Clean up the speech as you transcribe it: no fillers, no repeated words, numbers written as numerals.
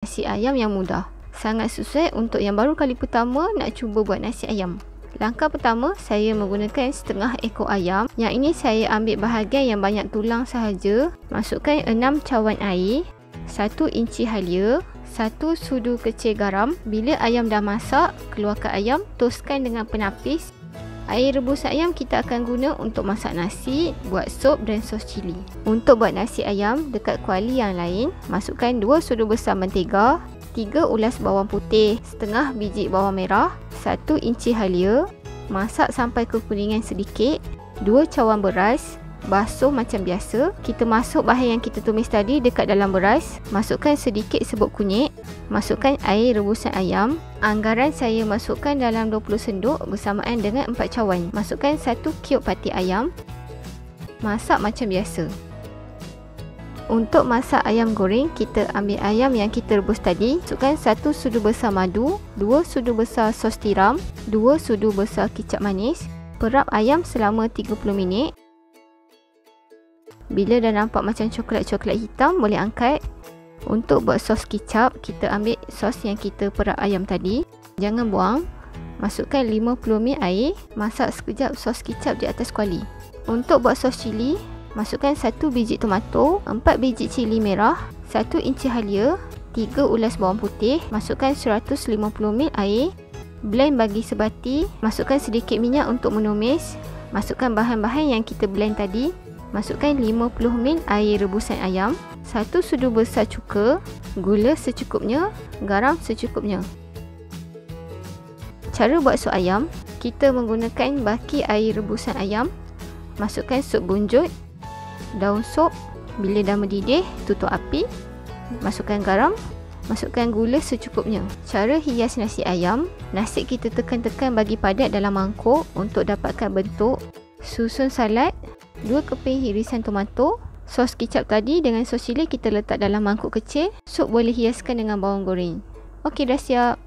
Nasi ayam yang mudah. Sangat sesuai untuk yang baru kali pertama nak cuba buat nasi ayam. Langkah pertama, saya menggunakan setengah ekor ayam. Yang ini saya ambil bahagian yang banyak tulang sahaja. Masukkan 6 cawan air, 1 inci halia, 1 sudu kecil garam. Bila ayam dah masak, keluarkan ayam, toskan dengan penapis. Air rebus ayam kita akan guna untuk masak nasi, buat sup dan sos cili. Untuk buat nasi ayam dekat kuali yang lain, masukkan 2 sudu besar mentega, 3 ulas bawang putih, setengah biji bawang merah, 1 inci halia. Masak sampai kekuningan sedikit. 2 cawan beras, basuh macam biasa. Kita masuk bahan yang kita tumis tadi dekat dalam beras. Masukkan sedikit serbuk kunyit. Masukkan air rebusan ayam. Anggaran saya masukkan dalam 20 sendok bersamaan dengan 4 cawan. Masukkan 1 kiub pati ayam. Masak macam biasa. Untuk masak ayam goreng, kita ambil ayam yang kita rebus tadi. Masukkan 1 sudu besar madu, 2 sudu besar sos tiram, 2 sudu besar kicap manis. Perap ayam selama 30 minit. Bila dah nampak macam coklat-coklat hitam, boleh angkat. Untuk buat sos kicap, kita ambil sos yang kita perap ayam tadi. Jangan buang. Masukkan 50 ml air. Masak sekejap sos kicap di atas kuali. Untuk buat sos cili, masukkan 1 biji tomato, 4 biji cili merah, 1 inci halia, 3 ulas bawang putih. Masukkan 150 ml air. Blend bagi sebati. Masukkan sedikit minyak untuk menumis. Masukkan bahan-bahan yang kita blend tadi. Masukkan 50 ml air rebusan ayam, 1 sudu besar cuka, gula secukupnya, garam secukupnya. Cara buat sup ayam, kita menggunakan baki air rebusan ayam. Masukkan sup bunjut, daun sup. Bila dah mendidih, tutup api. Masukkan garam. Masukkan gula secukupnya. Cara hias nasi ayam, nasi kita tekan-tekan bagi padat dalam mangkuk untuk dapatkan bentuk. Susun salad, 2 keping irisan tomato. Sos kicap tadi dengan sos cili kita letak dalam mangkuk kecil. Sup boleh hiaskan dengan bawang goreng. Okey, dah siap.